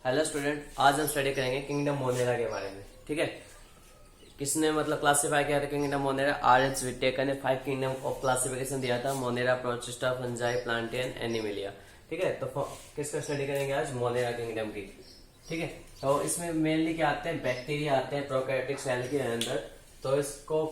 Hello student, आज हम study करेंगे किंगडम मोनेरा के बारे में। ठीक है, किसने मतलब क्लासिफाई किया था किंगडम मोनेरा? आर.एच. विटेकर ने 5 किंगडम ऑफ क्लासिफिकेशन दिया था, Monera, protista, fungi, plantain, Animalia. ठीक है, तो किसका स्टडी करेंगे आज? मोनेरा किंगडम की। ठीक है, तो इसमें मेनली क्या आते हैं? बैक्टीरिया आते हैं प्रोकैरियोटिक सेल के अंदर। तो इसको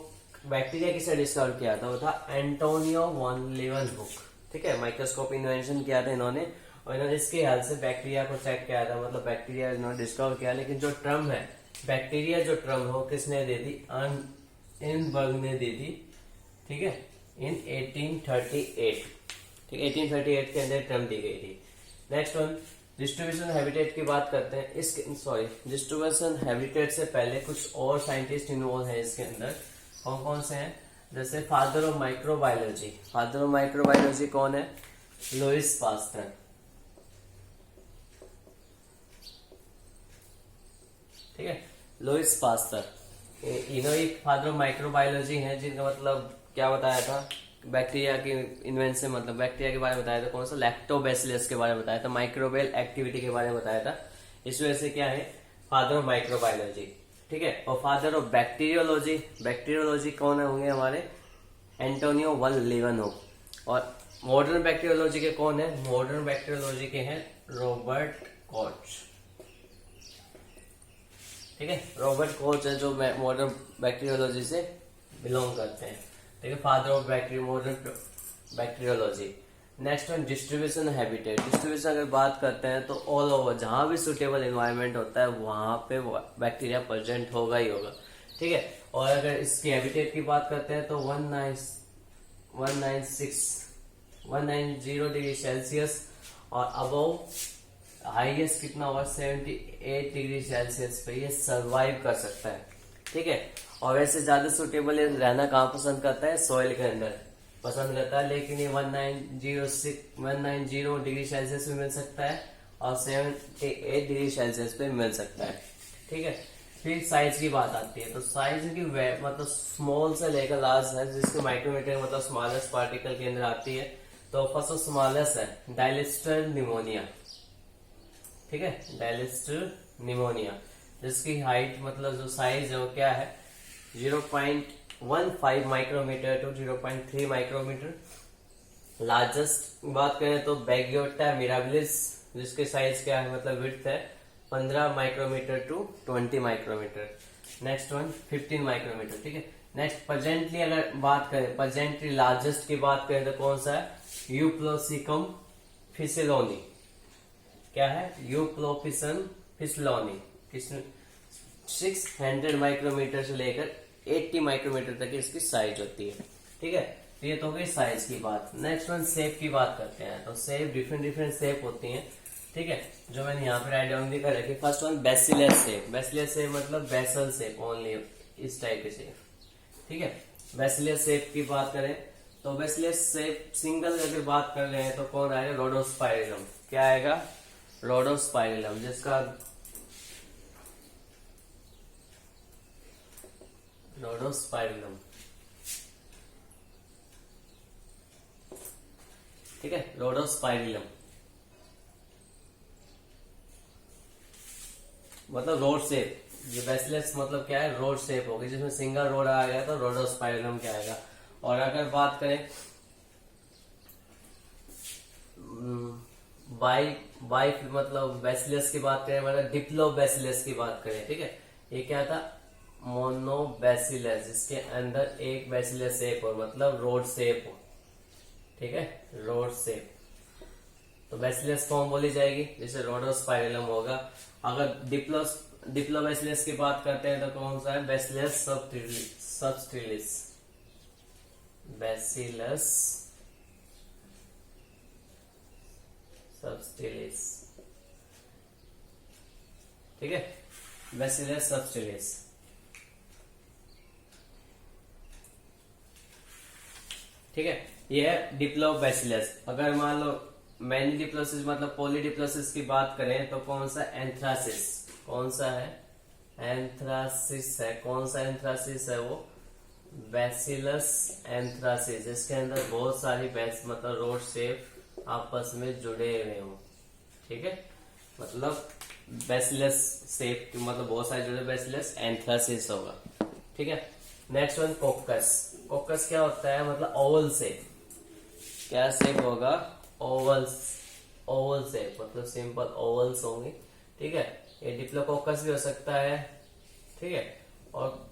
बैक्टीरिया किसने डिस्कवर किया था? वो था एंटोनियो वॉन लीवनहुक। ठीक है, माइक्रोस्कोप इन्वेंशन किया था इन्होंने, और इन्होंने इसके हेल्प से बैक्टीरिया को चेक किया था, मतलब बैक्टीरिया इन्होंने डिस्कवर किया। लेकिन जो टर्म है बैक्टीरिया, जो टर्म हो किसने दे दी? अर्नबर्ग ने दी थी। ठीक है, इन 1838। ठीक है, 1838 के अंदर टर्म दी गई थी। नेक्स्ट वन, डिस्ट्रीब्यूशन हैबिटेट की बात करते हैं। डिस्ट्रीब्यूशन हैबिटेट से पहले कुछ और साइंटिस्ट इन्वॉल्व है इसके अंदर। कौन कौन से हैं? जैसे father of microbiology. Father of microbiology कौन है? Louis Pasteur. ठीक है, लुईस पास्टर इन्होंने फादर ऑफ माइक्रोबायोलॉजी हैं, जिनका मतलब क्या बताया था? बैक्टीरिया की इन्वेंशन, मतलब बैक्टीरिया के बारे में बताया था। कौन सा? लैक्टोबैसिलस के बारे में बताया था, माइक्रोबियल एक्टिविटी के बारे में बताया था। इस वजह से क्या है? Father of microbiology. ठीक है, और फादर ऑफ बैक्टीरियोलॉजी, बैक्टीरियोलॉजी कौन है होंगे हमारे? Antonio van Leeuwenhoek. और मॉडर्न बैक्टीरियोलॉजी के कौन है? मॉडर्न बैक्टीरियोलॉजी के हैं रॉबर्ट कोच। ठीक है, रॉबर्ट कोच है जो मॉडर्न बैक्टीरियोलॉजी से बिलोंग करते हैं। ठीक है, father of modern bacteriology. Next one, distribution habitat. Distribution अगर बात करते हैं तो ऑल ओवर जहां भी सुटेबल एनवायरनमेंट होता है वहां पे बैक्टीरिया प्रेजेंट होगा ही होगा। ठीक है, और अगर इसकी हैबिटेट की बात करते हैं तो 190 डिग्री सेल्सियस और अबव हाईएस्ट कितना होगा? 78 डिग्री सेल्सियस पे ये सरवाइव कर सकता है। ठीक है, और वैसे ज्यादा सुटेबल रहना कहाँ पसंद करता है? सॉइल के अंदर पसंद करता है। लेकिन ये 190 डिग्री सेल्सियस पे मिल सकता है और 78 डिग्री सेल्सियस पे मिल सकता है। ठीक है, फिर साइज की बात आती है। तो साइज की मतलब स्मॉल से लेकर लार्ज है, जिसके माइक्रोमीटर मतलब स्मॉलेस्ट पार्टिकल के अंदर आती है। तो फर्स्ट स्मॉलेस्ट है डायलिस्टर निमोनिया। ठीक है, डायलिस्टर निमोनिया, जिसकी हाइट मतलब जो साइज है वो क्या है? 0.15 माइक्रोमीटर टू 0.3 माइक्रोमीटर। लार्जेस्ट बात करें तो बैगियोटा मिराबिलिस, जिसके साइज क्या है मतलब विड्थ है 15 micrometre to 20 micrometre. Next one 15 micrometre. ठीक है, नेक्स्ट प्रेजेंटली अगर बात करें, प्रेजेंटली लार्जेस्ट की बात करें तो कौन सा है? यूप्लोसिकम फिसिलोनी। क्या है? यूप्लोपिसन फिसलोनी। 600 माइक्रोमीटर से लेकर 80 माइक्रोमीटर तक इसकी साइज होती है। ठीक है, तो ये तो हो गई साइज की बात। नेक्स्ट वन शेप की बात करते हैं। तो शेप डिफरेंट शेप होती हैं। ठीक है, जो मैंने यहाँ पे राइट डाउन भी कर रखी। First one bacillus shape. Bacillus shape मतलब बेसल शेप, ओनली इस टाइप के शेप। ठीक है, बेसिलस शेप की बात करें तो बेसिलस शेप सिंगल अगर बात कर रहे हैं तो कौन आएगा? रोडोस्पाइरम। क्या आएगा? रोडोस्पाइरम, जिसका रोडोस्पाइरम। ठीक है, रोडोस्पाइरम मतलब रोड शेप। ये बेसिलस मतलब क्या है? रोड शेप होगी, जिसमें सिंगल रोड आ गया तो रोडोस्पाइरम क्या आएगा। और अगर बात करें बाई मतलब बेसिलस की बात करें, मतलब डिप्लोबैसिलस की बात करें। ठीक है, ये क्या था? मोनोबैसिलस, जिसके अंदर एक बैसिलस शेप हो, मतलब रोड शेप हो। ठीक है, रोड शेप। तो बैसिलस फॉर्म बोली जाएगी, जैसे रोडोस्पाइरलम होगा। अगर डिप्लोबैसिलस की बात करते हैं तो कौन सा है? Bacillus subtilis. Bacillus subtilis. ठीक है, बैसिलस सबटिलिस। ठीक है, ये है डिप्लोबैसिलस। अगर मान लो मैनी डिप्लोसिस मतलब पॉलीडिप्लोसिस की बात करें तो कौन सा? एंथ्रासिस। कौन सा है? एंथ्रासिस है। कौन सा एंथ्रासिस है वो? बैसिलस एंथ्रासिस, जिसके अंदर बहुत सारी मतलब रोड शेप आपस में जुड़े हुए हो। ठीक है, मतलब बेसिलस शेप, मतलब बहुत सारे जुड़े, बेसिलस एंथ्रासिस होगा। ठीक है, नेक्स्ट वन कोकस। कोकस क्या होता है, मतलब ओवल शेप। क्या शेप होगा, ओवल्स, ओवल शेप, मतलब सिंपल ओवल्स होंगे। ठीक है, ये डिप्लोकोकस भी हो सकता है, ठीक है, और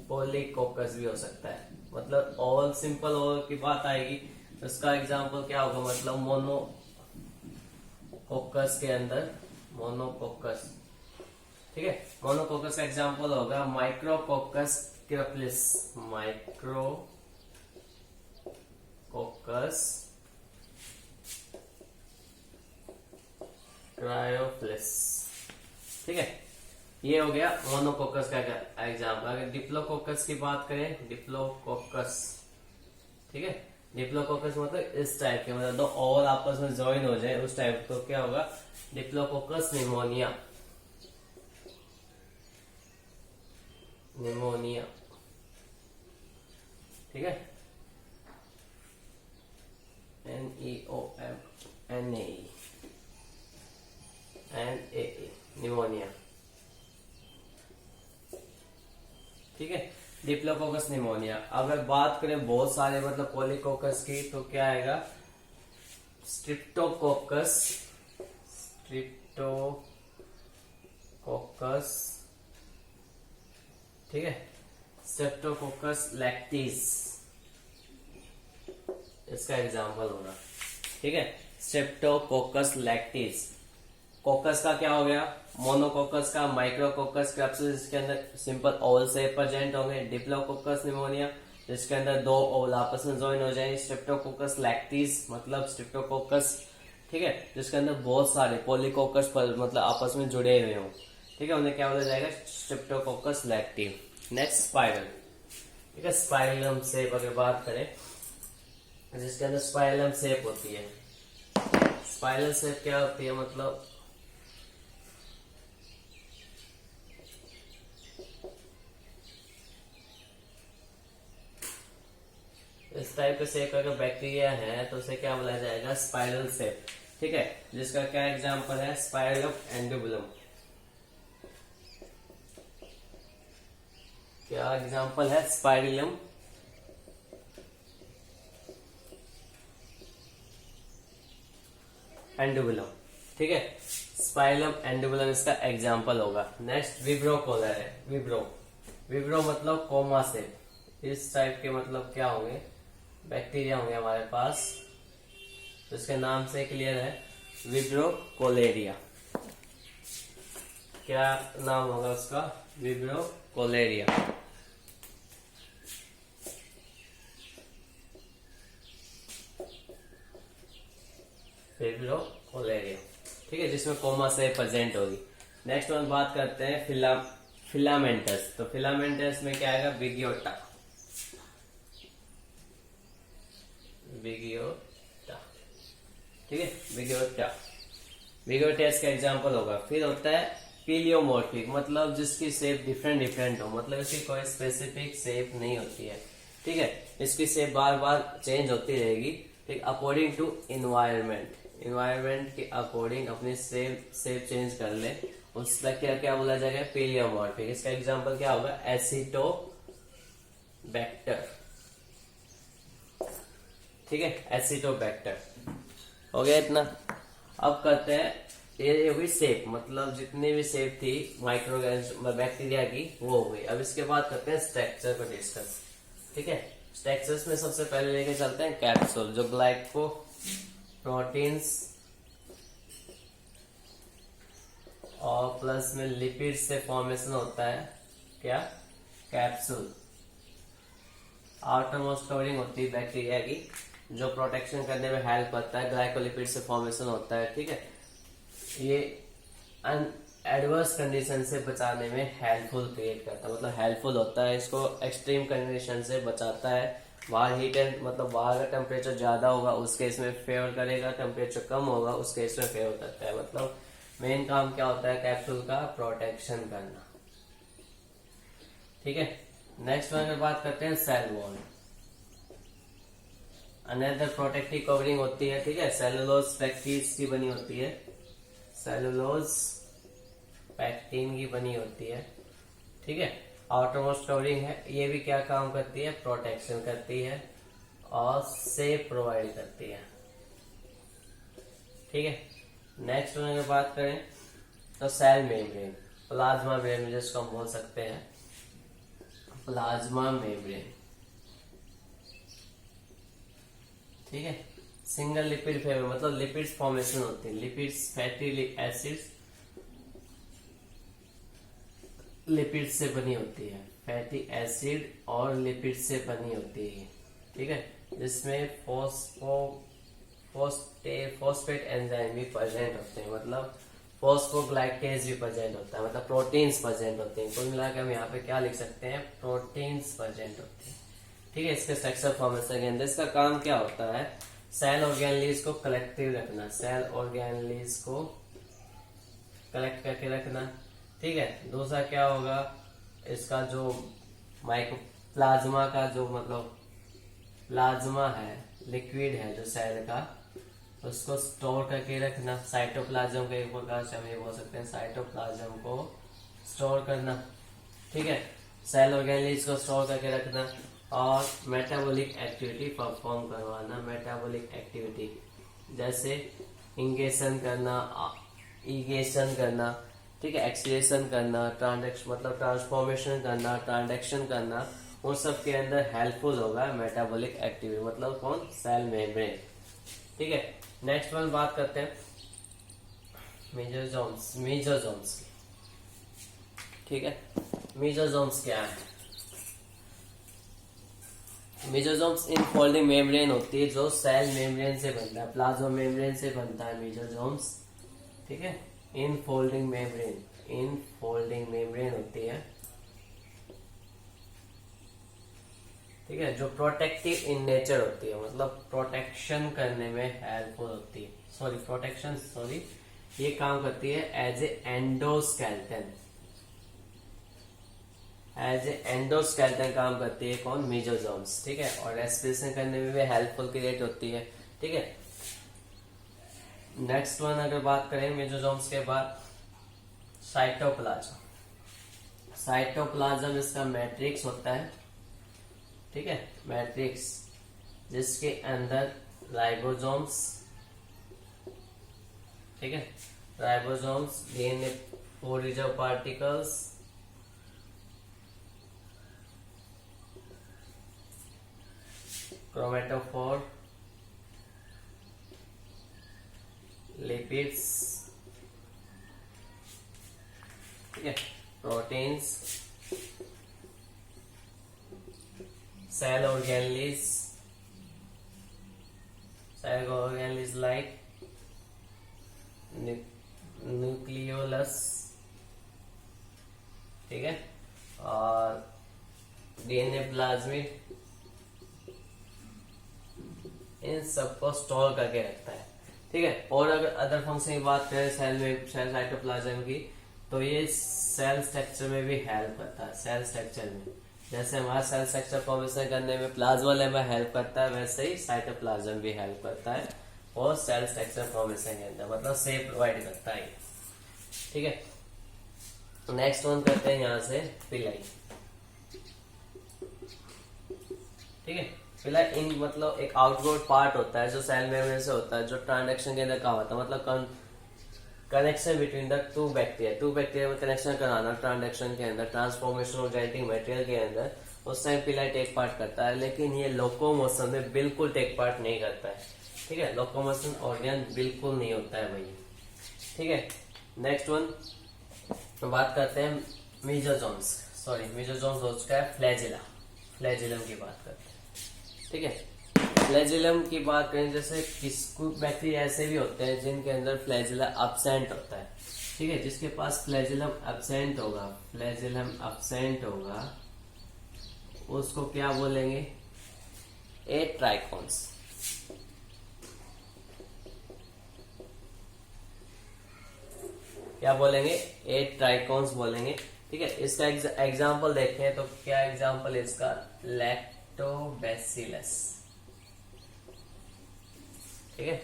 पॉलीकोकस भी हो सकता है। मतलब ओवल, सिंपल ओवल की बात आएगी तो उसका एग्जांपल क्या होगा, मतलब मोनोकोकस के अंदर, मोनोकोकस, ठीक है, मोनोकोकस का एग्जांपल होगा माइक्रोकोकस क्रायोफिलिस, माइक्रोकोकस क्रायोफिलिस। ठीक है, ये हो गया मोनोकोकस का एग्जांपल। अगर डिप्लोकोकस की बात करें, डिप्लोकोकस, ठीक है, डिप्लोकोकस मतलब इस टाइप के, मतलब दो ओवल आपस में ज्वाइन हो जाए उस टाइप, तो क्या होगा, डिप्लोकोकस निमोनिया, निमोनिया। ठीक है, NEOMNAE, निमोनिया। ठीक है, डिप्लोकोकस निमोनिया। अगर बात करें बहुत सारे मतलब पॉलीकोकस की, तो क्या आएगा, स्ट्रिप्टोकोकस, स्ट्रिप्टोकोकस, ठीक है, स्ट्रेप्टोकोकस लैक्टिस इसका एग्जांपल होगा। ठीक है, स्ट्रेप्टोकोकस लैक्टिस। कोकस का क्या हो गया, मोनोकोकस का माइक्रोकोकस क्रायोफिलिस, जिसके अंदर सिंपल ओवल शेप प्रेजेंट होंगे। डिप्लोकोकस निमोनिया, जिसके अंदर दो ओवल आपस में ज्वाइन हो जाएंगे। स्ट्रेप्टोकोकस लैक्टिस मतलब स्ट्रेप्टोकोकस, ठीक है, जिसके अंदर बहुत सारे पॉलीकोकस पर मतलब आपस में जुड़े हुए हों। ठीक है, उन्हें क्या बोला जाएगा, स्ट्रेप्टोकोकस लैक्टिव। Next spiral. ठीक है, स्पाइरलम शेप अगर बात करें, जिसके अंदर स्पाइरलम शेप होती है। स्पाइरल शेप क्या होती है, मतलब इस टाइप के शेप अगर बैक्टीरिया है तो उसे क्या बोला जाएगा, स्पाइरल शेप। ठीक है, जिसका क्या एग्जांपल है, स्पाइरलम एंडोबुलम। क्या एग्जांपल है, स्पाइरलम एंडोबुलम। ठीक है, स्पाइरलम एंडोबुलम इसका एग्जांपल होगा। नेक्स्ट विब्रो कॉलर है, विब्रो, विब्रो मतलब कोमा शेप। इस टाइप के मतलब क्या होंगे, बैक्टीरिया होंगे हमारे पास, तो इसके नाम से क्लियर है, विब्रो कोलेरिया। क्या नाम होगा उसका, विब्रो कोलेरिया। विब्रो कोलेरिया, ठीक है, जिसमें कोमा से प्रेजेंट होगी। नेक्स्ट वन बात करते हैं फिलामेंटस। तो फिलामेंटस में क्या आएगा, बिगियोटा, बिगियोटा। ठीक है, बिगियोटा, बिगियोटेस का एग्जांपल होगा। फिर होता है पीलियोमोर्फिक, मतलब जिसकी शेप डिफरेंट डिफरेंट हो, मतलब इसकी कोई स्पेसिफिक शेप नहीं होती है। ठीक है, इसकी शेप बार बार चेंज होती रहेगी, ठीक, अकॉर्डिंग टू इन्वायरमेंट, इन्वायरमेंट के अकॉर्डिंग अपनी शेप चेंज कर ले, उसका क्या क्या बोला जाएगा, पीलियोमोर्फिक। इसका एग्जांपल क्या होगा, एसिटोबैक्टर। ठीक है, एसिटोबैक्टर हो गया इतना। अब करते हैं, ये हुई शेप, मतलब जितनी भी शेप थी माइक्रो बैक्टीरिया की वो हो गई। अब इसके बाद करते हैं स्ट्रक्चर को डिस्कस। ठीक है, स्ट्रक्चर्स में सबसे पहले लेके चलते हैं कैप्सूल, जो ग्लाइको प्रोटीन्स और प्लस में लिपिड से फॉर्मेशन होता है, क्या, कैप्सूल। आउटर मोस्ट कवरिंग होती है बैक्टीरिया की, जो प्रोटेक्शन करने में हेल्प करता है, ग्लाइकोलिपिड से फॉर्मेशन होता है। ठीक है, ये एडवर्स कंडीशन से बचाने में हेल्पफुल क्रिएट करता है, मतलब हेल्पफुल होता है, इसको एक्सट्रीम कंडीशन से बचाता है। बाहर हीट एंड मतलब बाहर का टेम्परेचर ज्यादा होगा उस केस में फेवर करेगा, टेम्परेचर कम होगा उस केस में फेवर करता है। मतलब मेन काम क्या होता है, कैप्सूल का प्रोटेक्शन करना। ठीक है, नेक्स्ट वन में बात करते हैं cell wall, another protective covering होती है। ठीक है, सेलुलोज फैक्ट्रीज की बनी होती है, सेलुलोज पैक्टिन की बनी होती है, ठीक है। आउटरमोस्ट कवरिंग है, ये भी क्या काम करती है, प्रोटेक्शन करती है और शेप प्रोवाइड करती है, ठीक है। नेक्स्ट वन अगर बात करें तो सेल मेम्ब्रेन, प्लाज्मा मेम्ब्रेन जिसको हम बोल सकते हैं, प्लाज्मा मेम्ब्रेन, ठीक है। सिंगल लिपिड फेवर मतलब लिपिड्स फॉर्मेशन होती है, लिपिड्स फैटी एसिड्स लिपिड से बनी होती है, फैटी एसिड और लिपिड से बनी होती है, ठीक है। जिसमें फॉस्फेट एंजाइम भी प्रेजेंट होते हैं, मतलब फॉस्फोग्लाइकेज भी प्रेजेंट होता है, मतलब प्रोटीन्स प्रेजेंट होते हैं। कुल मिलाकर हम यहाँ पे क्या लिख सकते हैं, प्रोटीन्स प्रेजेंट होते हैं, ठीक है। इसके स्ट्रक्चर फॉर्मेशन के अंदर इसका काम क्या होता है, सेल ऑर्गेनेलिज को कलेक्टिव रखना, सेल ऑर्गेनेलिज को कलेक्ट करके रखना, ठीक है। दूसरा क्या होगा, इसका जो माइक्रो प्लाज्मा का जो मतलब प्लाज्मा है, लिक्विड है जो सेल का, उसको स्टोर करके रखना। साइटोप्लाज्म के एक प्रकार से हम ये बोल सकते हैं, साइटोप्लाज्म को स्टोर करना, ठीक है। सेल ऑर्गेनेलिज को स्टोर करके रखना और मेटाबॉलिक एक्टिविटी परफॉर्म करवाना। मेटाबॉलिक एक्टिविटी जैसे इंगेशन करना, इगेशन करना, ठीक है, एक्सलेशन करना, ट्रांजेक्शन मतलब ट्रांसफॉर्मेशन करना, ट्रांजेक्शन करना, उन सब के अंदर हेल्पफुल होगा मेटाबॉलिक एक्टिविटी, मतलब कौन, सेल मेम्ब्रेन, ठीक है। नेक्स्ट वन बात करते हैं मीजोजोम्स की, ठीक है। मीजोजोम्स क्या है, मीजोजोम्स इनफोल्डिंग मेम्ब्रेन होती है जो सेल मेम्ब्रेन से बनता है, प्लाज्मा मेम्ब्रेन से बनता है मीजोजोम्स, ठीक है। इनफोल्डिंग मेम्ब्रेन होती है, ठीक है, जो प्रोटेक्टिव इन नेचर होती है, मतलब प्रोटेक्शन करने में हेल्पफुल होती है, ये काम करती है एज ए एंडोस्केलेटन काम करती है कौन, मीजोजोम्स, ठीक है। और रेस्पिरेशन करने में भी हेल्पफुल क्रिएट होती है, ठीक है। नेक्स्ट वन अगर बात करें मीजोजोम्स के बाद, साइटोप्लाज्म इसका मैट्रिक्स होता है, ठीक है, मैट्रिक्स, जिसके अंदर राइबोसोम्स, ठीक है, राइबोसोम्स, डीएनए पोलिजर पार्टिकल्स, क्रोमेटोफोर, लिपिड्स, ठीक है, proteins, cell organelles like nucleolus, ठीक है, और डीएनए प्लाज्मिड, इन सबको स्टोर करके रखता है, ठीक है। और अगर अदर फंक्शन की बात करें सेल साइटोप्लाज्म की, तो ये सेल स्ट्रक्चर में भी हेल्प करता है, सेल स्ट्रक्चर में, जैसे हमारा सेल स्ट्रक्चर फॉर्मेशन करने में प्लाज्मा लेमा हेल्प करता है, वैसे ही साइटोप्लाज्म भी हेल्प करता है और सेल स्ट्रक्चर फॉर्मेशन के अंदर, मतलब शेप प्रोवाइड करता है, ठीक है। नेक्स्ट वन करते हैं यहाँ से पिलाई, ठीक है। पिलाई इन मतलब एक आउटवर्ड पार्ट होता है जो सेल मेम्ब्रेन से होता है, जो ट्रांजेक्शन के अंदर काम आता है, मतलब connection between the two bacteria में कनेक्शन कराना ट्रांजेक्शन के अंदर, ट्रांसफॉर्मेशन ऑफ जेनेटिक मटेरियल के अंदर, उस टाइम पिलाई टेक पार्ट करता है, लेकिन ये लोकोमोशन में बिल्कुल टेक पार्ट नहीं करता है, ठीक है। लोकोमोशन ऑर्गन बिल्कुल नहीं होता है भाई, ठीक है। नेक्स्ट वन बात करते हैं मीजोजोम्स हो चुका है फ्लैजिलम की बात करते हैं, ठीक है। फ्लैजिलम की बात करें, जैसे किसको बैक्टीरिया ऐसे भी होते हैं जिनके अंदर फ्लैजिला एब्सेंट होता है, ठीक है। जिसके पास फ्लैजिलम एब्सेंट होगा उसको क्या बोलेंगे, ए ट्राइकोन्स, क्या बोलेंगे, ए ट्राइकोन्स बोलेंगे, ठीक है। इसका एग्जाम्पल देखें तो क्या एग्जाम्पल है इसका, लैक्टोबैसिलस, ठीक है,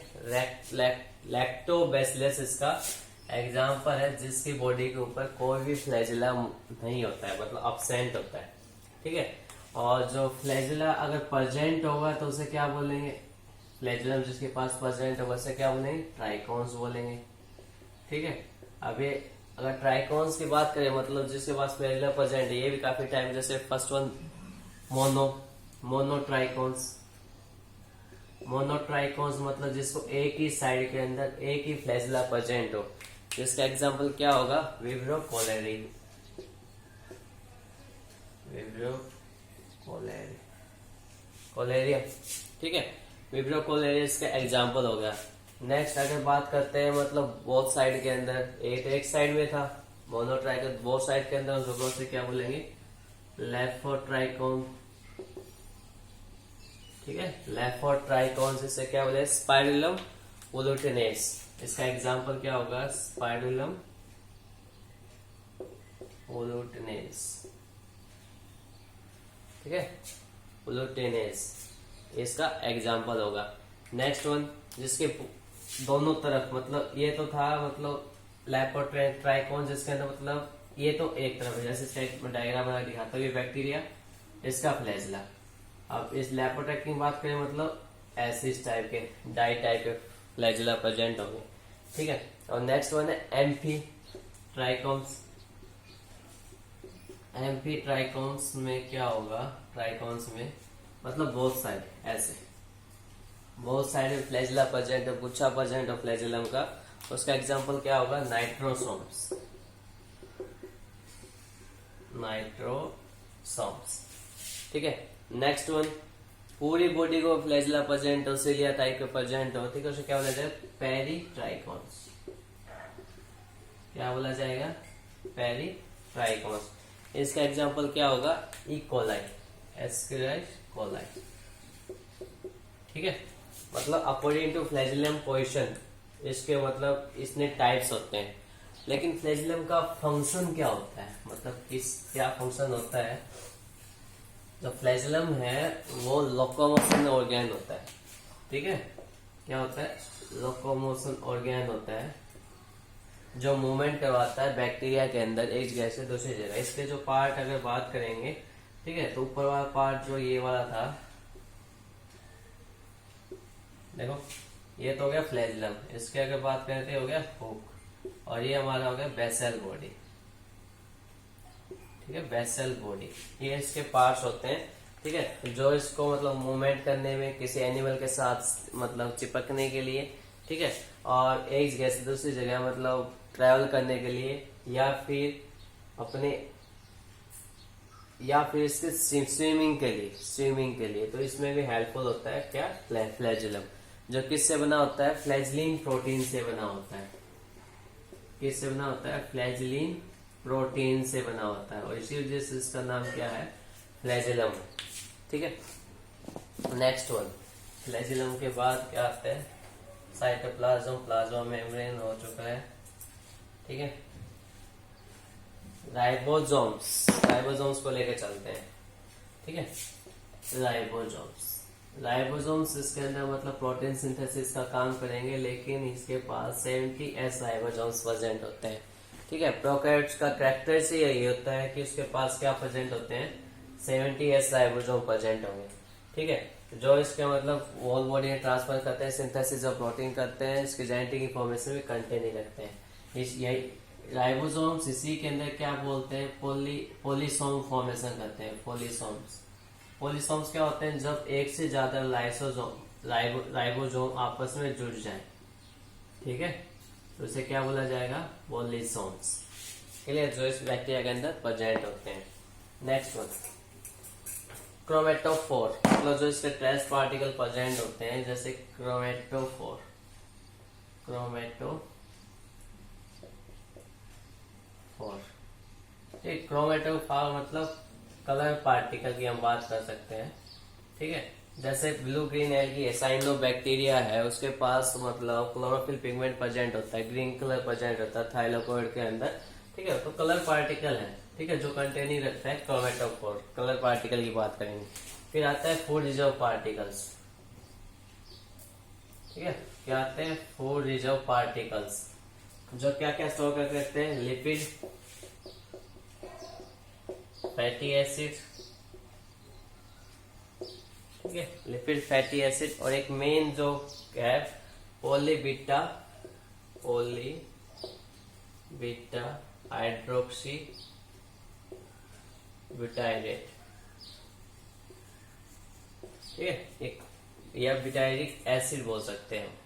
लैक्टोबैसिलस इसका एग्जाम्पल है जिसकी बॉडी के ऊपर कोई भी फ्लैजिला नहीं होता है, मतलब अब्सेंट होता है, ठीक है। और जो फ्लैजिला अगर प्रेजेंट होगा तो उसे क्या बोलेंगे, फ्लैजिलम जिसके पास प्रेजेंट होगा उसे क्या बोलेंगे, ट्राइकोन्स बोलेंगे, ठीक है। अभी अगर ट्राइकोन्स की बात करें, मतलब जिसके पास फ्लैजिला प्रेजेंट है, ये भी काफी टाइम, जैसे फर्स्ट वन मोनोट्राइकोन्स। मोनोट्राइकोन्स मतलब जिसको एक ही साइड के अंदर एक ही फ्लैजिला प्रेजेंट हो, जिसका एग्जांपल क्या होगा, विब्रो कोलेरियम, ठीक है। विब्रो कोलेरियम इसका एग्जांपल हो गया। नेक्स्ट अगर बात करते हैं, मतलब बोथ साइड के अंदर, एक साइड में था मोनोट्राइकोन, बोथ साइड के अंदर उसको से क्या बोलेंगे, लेफोट्राइकोन, ठीक है। लेफोट्राइकोन से क्या बोले, स्पाइरुलम उलुटिनेस। इसका एग्जांपल क्या होगा, स्पाइरुलम उलुटिनेस, ठीक है, उलुटिनेस इसका एग्जांपल होगा। नेक्स्ट वन जिसके दोनों तरफ, मतलब ये तो था मतलब लेफोट्राइकोन जिसके अंदर मतलब ये तो एक तरफ है, जैसे डायग्राम बना दिखाता हूँ, ये बैक्टीरिया, इसका फ्लैजिला। अब इस लेफोट्राइकोन की बात करें, मतलब ऐसे इस टाइप के डाई टाइप के फ्लैजिला प्रेजेंट होंगे, ठीक है। और नेक्स्ट वन है एम्फीट्राइकोन्स। एम्फीट्राइकोन्स में क्या होगा, ट्राइकोन्स में मतलब बोथ साइड, ऐसे बोथ साइड में फ्लैजिला प्रेजेंट है, गुच्छा प्रेजेंट है फ्लैजिलम का, उसका एग्जांपल क्या होगा, नाइट्रोसोम्स, ठीक है। नेक्स्ट वन, पूरी बॉडी को फ्लैजिला प्रेजेंट हो, सिलिया टाइप के प्रेजेंट हो, ठीक है, उसे क्या बोला जाएगा, पेरीट्राइकोन्स। क्या बोला जाएगा, पेरीट्राइकोन्स। इसका एग्जांपल क्या होगा, ई कोलाई, एस्केरियास कोलाई, ठीक है। मतलब अकॉर्डिंग टू फ्लैजिलम पोजीशन इसके मतलब इसने टाइप्स होते हैं, लेकिन फ्लैजिलम का फंक्शन क्या होता है, मतलब क्या फंक्शन होता है। जो फ्लैजिलम है वो लोकोमोशन ऑर्गेन होता है, ठीक है। क्या होता है, लोकोमोशन ऑर्गेन होता है, जो मूवमेंट करवाता है बैक्टीरिया के अंदर एक जगह से दूसरी जगह। इसके जो पार्ट अगर बात करेंगे, ठीक है, तो ऊपर वाला पार्ट जो ये वाला था, देखो ये तो हो गया फ्लैजिलम, इसके अगर बात करें तो हो गया हुक, और ये हमारा हो गया बेसल बॉडी, ठीक है, बेसल बॉडी, ये इसके पार्ट्स होते हैं, ठीक है, जो इसको मतलब मूवमेंट करने में, किसी एनिमल के साथ मतलब चिपकने के लिए, ठीक है, और एक जगह से दूसरी जगह मतलब ट्रेवल करने के लिए, या फिर इसके स्विमिंग के लिए, तो इसमें भी हेल्पफुल होता है क्या, फ्लैजिलम, जो किससे बना होता है, फ्लैजिलिन प्रोटीन से बना होता है। किससे बना होता है, फ्लैजिलिन प्रोटीन से बना होता है, और इसी वजह से इसका नाम क्या है, फ्लैजिलम, ठीक है। नेक्स्ट वन, फ्लैजिलम के बाद क्या आता है, साइटोप्लाज्म, प्लाज्मा मेम्ब्रेन हो चुका है, ठीक है। राइबोसोम्स को लेकर चलते हैं, ठीक है। राइबोसोम्स इसके अंदर मतलब प्रोटीन सिंथेसिस का काम करेंगे, लेकिन इसके पास 70S राइबोसोम्स प्रेजेंट होते हैं, ठीक है। प्रोकैरियोट्स का कैरेक्टर से यही होता है कि उसके पास क्या प्रेजेंट होते हैं, 70S राइबोसोम प्रेजेंट होंगे, ठीक है, जो इसके मतलब वॉल बॉडी में ट्रांसफर करते हैं, सिंथेसिस ऑफ प्रोटीन करते हैं, इसके जेनेटिक इंफॉर्मेशन भी कंटेन ही रखते हैं। यही राइबोसोम्स इसी के अंदर क्या बोलते हैं, पोलीसोम फॉर्मेशन करते हैं। पोलीसोम्स क्या होते हैं, जब एक से ज्यादा राइबोसोम आपस में जुड़ जाए, ठीक है, तो इसे क्या बोला जाएगा, पोलीसोम्स, क्लियर, जो इस बैक्टीरिया के अंदर प्रेजेंट होते हैं। नेक्स्ट वन, क्रोमेटोफोर, मतलब जो इसके ट्रेस पार्टिकल प्रेजेंट होते हैं, जैसे क्रोमेटोफोर, ठीक, क्रोमेटोफोर मतलब कलर पार्टिकल की हम बात कर सकते हैं, ठीक है। जैसे ब्लू ग्रीन एल्गी साइनोबैक्टीरिया है, उसके पास मतलब क्लोरोफिल पिगमेंट प्रेजेंट होता है, ग्रीन कलर प्रेजेंट होता है थाइलाकोइड के अंदर, ठीक है, तो कलर पार्टिकल है, ठीक है, जो कंटेनिंग रखता है क्रोमेटोफोर, कलर पार्टिकल की बात करेंगे। फिर आता है फूड रिजर्व पार्टिकल्स, ठीक है, क्या आते हैं, फूड रिजर्व पार्टिकल्स, जो क्या क्या स्टोर करके रखते हैं, लिपिड, फैटी एसिड, ठीक है, लिपिड, फैटी एसिड, और एक मेन जो है पॉलीबीटा हाइड्रोक्सी ब्यूटाइरेट, ठीक है, एक या ब्यूटाइरिक एसिड बोल सकते हैं।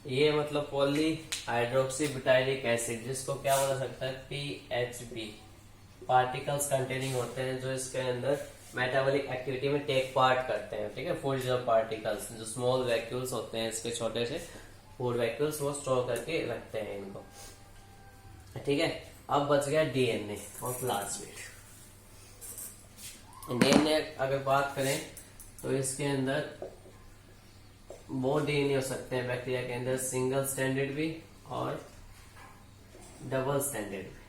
ये मतलब पॉली हाइड्रोक्सी ब्यूटाइरिक एसिड, जिसको क्या बोला सकता है, PHB, पार्टिकल्स कंटेनिंग होते हैं जो इसके अंदर मेटाबॉलिक एक्टिविटी में टेक पार्ट करते हैं, ठीक है, फूड पार्टिकल्स, जो स्मॉल वैक्यूल्स होते हैं इसके छोटे से फूड वैक्यूल्स, वो स्टोर करके रखते हैं इनको, ठीक है। अब बच गया DNA और प्लाज्मिड। DNA अगर बात करें तो इसके अंदर वो DNA हो सकते हैं बैक्टीरिया के अंदर, सिंगल स्टैंडर्ड भी और डबल स्टैंडर्ड भी,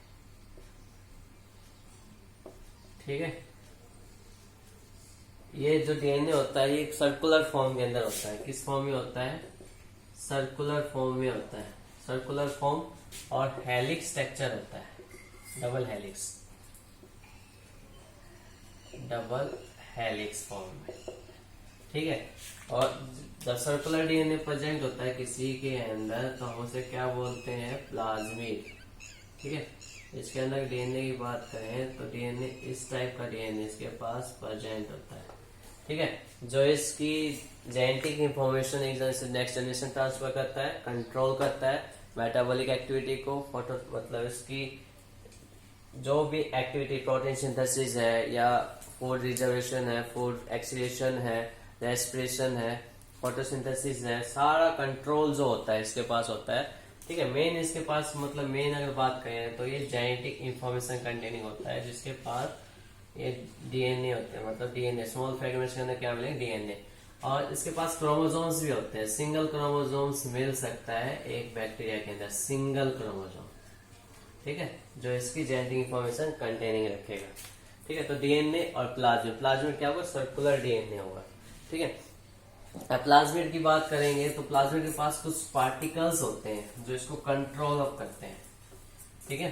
ठीक है। ये जो DNA होता है ये सर्कुलर फॉर्म के अंदर होता है। किस फॉर्म में होता है? सर्कुलर फॉर्म में होता है, सर्कुलर फॉर्म, और हेलिक्स स्ट्रक्चर होता है, डबल हेलिक्स फॉर्म में, ठीक है। और जब सर्कुलर DNA प्रेजेंट होता है किसी के अंदर तो हम उसे क्या बोलते हैं? प्लाज्मिड, ठीक है। इसके अंदर DNA की बात करें तो DNA इस टाइप का DNA इसके पास प्रेजेंट होता है, ठीक है, जो इसकी जेनेटिक इंफॉर्मेशन एक जनरेशन से नेक्स्ट जनरेशन ट्रांसफर करता है, कंट्रोल करता है मेटाबॉलिक एक्टिविटी को, फोटो मतलब इसकी जो भी एक्टिविटी, प्रोटीन सिंथेसिस है या फूड रिजर्वेशन है, फूड एक्सीलेशन है, रेस्पिरेशन है, फोटोसिंथेसिस है, सारा कंट्रोल जो होता है इसके पास होता है, ठीक है। मेन इसके पास मतलब मेन अगर बात करें तो ये जेनेटिक इंफॉर्मेशन कंटेनिंग होता है, जिसके पास ये DNA होते हैं, मतलब DNA स्मॉल फ्रेगमेंट्स के अंदर क्या मिलेंगे? DNA। और इसके पास क्रोमोसोम्स भी होते हैं, सिंगल क्रोमोसोम्स मिल सकता है एक बैक्टीरिया के अंदर, सिंगल क्रोमोसोम, ठीक है, जो इसकी जेनेटिक इंफॉर्मेशन कंटेनिंग रखेगा, ठीक है। तो DNA और प्लाज्मिड क्या होगा? सर्कुलर DNA होगा, ठीक है। अब प्लाज्मिड की बात करेंगे तो प्लाज्मिड के पास कुछ पार्टिकल्स होते हैं जो इसको कंट्रोल अप करते हैं, ठीक है।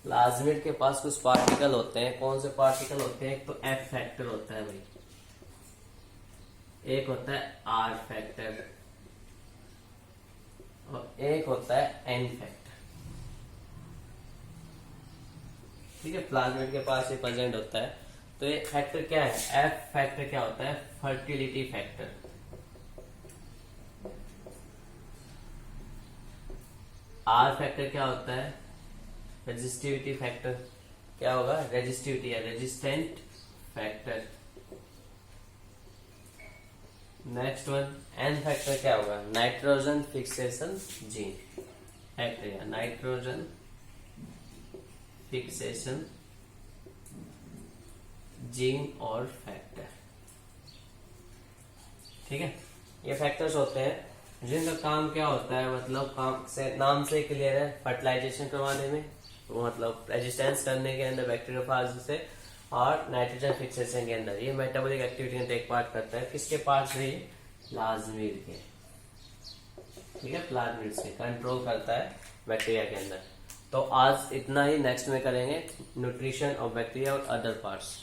प्लाज्मिड के पास कुछ पार्टिकल होते हैं। कौन से पार्टिकल होते हैं? एक तो F फैक्टर होता है भाई, एक होता है R फैक्टर, और एक होता है N फैक्टर, ठीक है। प्लाज्मिड के पास ये प्रेजेंट होता है। तो ये फैक्टर क्या है? F फैक्टर क्या होता है? Fertility factor. R फैक्टर क्या होता है? Resistivity factor. क्या होगा? रेजिस्टिविटी या resistant factor. Next one N factor क्या होगा? नाइट्रोजन फिक्सेशन जीन फैक्टर या नाइट्रोजन फिक्सेशन जीन और फैक्टर, ठीक है। ये फैक्टर्स होते हैं जिनका काम क्या होता है, मतलब काम से नाम से क्लियर है, फर्टिलाइजेशन करवाने में, वो मतलब रेजिस्टेंस करने के अंदर बैक्टीरियोफाज से, और नाइट्रोजन फिक्सेशन के अंदर ये मेटाबॉलिक एक्टिविटी में टेक पार्ट करता है। किसके पार्ट से? प्लाज्मिड के, ठीक है, प्लाज्मिड से कंट्रोल करता है बैक्टीरिया के अंदर। तो आज इतना ही, नेक्स्ट में करेंगे न्यूट्रिशन ऑफ बैक्टीरिया और अदर पार्ट्स।